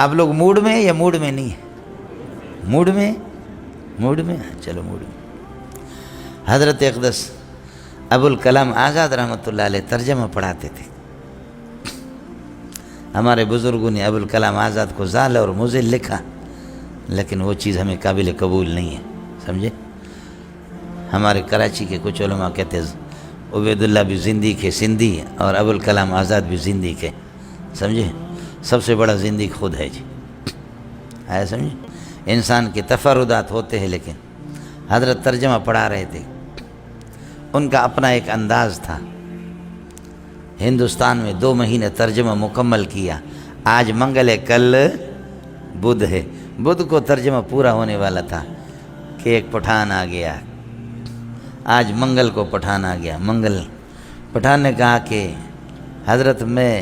آپ لوگ موڈ میں یا موڈ میں نہیں ہیں؟ موڈ میں، موڈ میں، چلو موڈ میں۔ حضرت اقدس ابوالکلام آزاد رحمۃ اللہ علیہ ترجمہ پڑھاتے تھے۔ ہمارے بزرگوں نے ابوالکلام آزاد کو ضال اور مضل لکھا، لیکن وہ چیز ہمیں قابل قبول نہیں ہے، سمجھے؟ ہمارے کراچی کے کچھ علماء کہتے ہیں عبید اللہ بھی زندی کے سندھی اور ابوالکلام آزاد بھی زندی کے، سمجھے؟ سب سے بڑا زندی خود ہے جی، ہے سمجھے؟ انسان کے تفردات ہوتے ہیں، لیکن حضرت ترجمہ پڑھا رہے تھے، ان کا اپنا ایک انداز تھا۔ ہندوستان میں 2 مہینے ترجمہ مکمل کیا، آج منگل ہے، کل بدھ ہے، بدھ کو ترجمہ پورا ہونے والا تھا کہ ایک پٹھان آ گیا، آج منگل کو پٹھان آ گیا۔ منگل پٹھان نے کہا کہ حضرت میں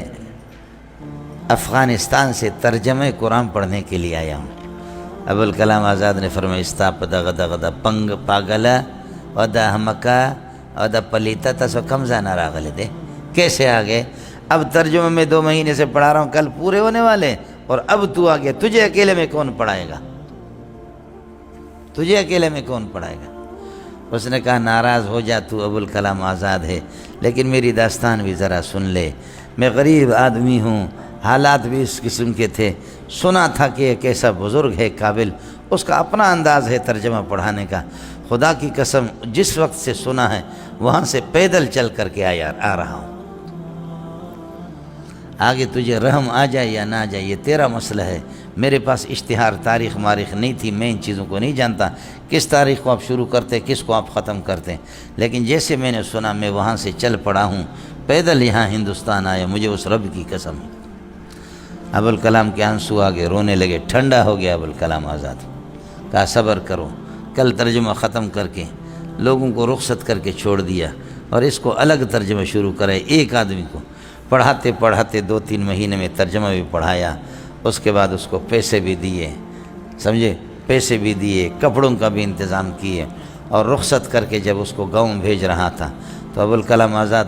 افغانستان سے ترجمہ قرآن پڑھنے کے لیے آیا ہوں۔ ابوالکلام آزاد نے فرمایا استاپ دا غدا غدا پنگ پاگلا ودا ہمکا ودا پلیتا تسو کمزہ نہ راغلے دے، کیسے آ گئے؟ اب ترجمہ میں 2 مہینے سے پڑھا رہا ہوں، کل پورے ہونے والے، اور اب تو آ گیا، تجھے اکیلے میں کون پڑھائے گا؟ تجھے اکیلے میں کون پڑھائے گا؟ اس نے کہا ناراض ہو جا، تو ابوالکلام آزاد ہے، لیکن میری داستان بھی ذرا سن لے۔ میں غریب آدمی ہوں، حالات بھی اس قسم کے تھے، سنا تھا کہ ایک ایسا بزرگ ہے قابل، اس کا اپنا انداز ہے ترجمہ پڑھانے کا، خدا کی قسم جس وقت سے سنا ہے وہاں سے پیدل چل کر کے آ رہا ہوں۔ آگے تجھے رحم آ جائے یا نہ آ جائے یہ تیرا مسئلہ ہے، میرے پاس اشتہار تاریخ مارخ نہیں تھی، میں ان چیزوں کو نہیں جانتا کس تاریخ کو آپ شروع کرتے کس کو آپ ختم کرتے، لیکن جیسے میں نے سنا میں وہاں سے چل پڑا ہوں، پیدل یہاں ہندوستان آیا، مجھے اس رب کی قسم ہے۔ ابوالکلام کے آنسو آگے، رونے لگے، ٹھنڈا ہو گیا ابوالکلام آزاد، کہا صبر کرو، کل ترجمہ ختم کر کے لوگوں کو رخصت کر کے چھوڑ دیا، اور اس کو الگ ترجمہ شروع کرے، ایک آدمی کو پڑھاتے پڑھاتے 2-3 مہینے میں ترجمہ بھی پڑھایا، اس کے بعد اس کو پیسے بھی دیے، سمجھے؟ پیسے بھی دیے، کپڑوں کا بھی انتظام کیے، اور رخصت کر کے جب اس کو گاؤں بھیج رہا تھا تو ابوالکلام آزاد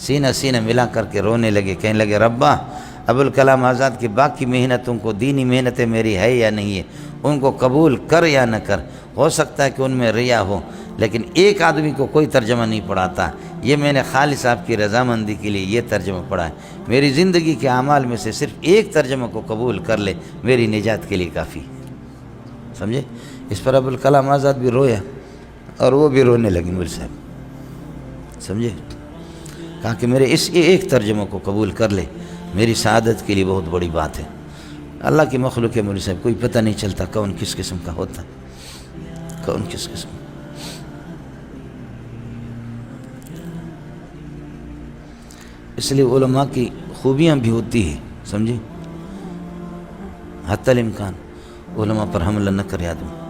سینہ سینہ ملا کر کے رونے لگے، کہنے لگے ربا ابوالکلام آزاد کی باقی محنتوں کو، دینی محنتیں میری ہے یا نہیں ہے، ان کو قبول کر یا نہ کر، ہو سکتا ہے کہ ان میں ریا ہو، لیکن ایک آدمی کو کوئی ترجمہ نہیں پڑھاتا، یہ میں نے خالص آپ کی رضامندی کے لیے یہ ترجمہ پڑھا ہے، میری زندگی کے اعمال میں سے صرف ایک ترجمہ کو قبول کر لے، میری نجات کے لیے کافی، سمجھے؟ اس پر ابوالکلام آزاد بھی رویا اور وہ بھی رونے لگے، مول صاحب، سمجھے؟ کہا کہ میرے اس ایک ترجمہ کو قبول کر لے، میری سعادت کے لیے بہت بڑی بات ہے۔ اللہ کی مخلوق ہے مول صاحب، کوئی پتہ نہیں چلتا کون کس قسم کا ہوتا، کون کس قسم۔ اس لیے علماء کی خوبیاں بھی ہوتی ہیں، سمجھے؟ حتی الامکان علماء پر حملہ نہ کرے آدمی۔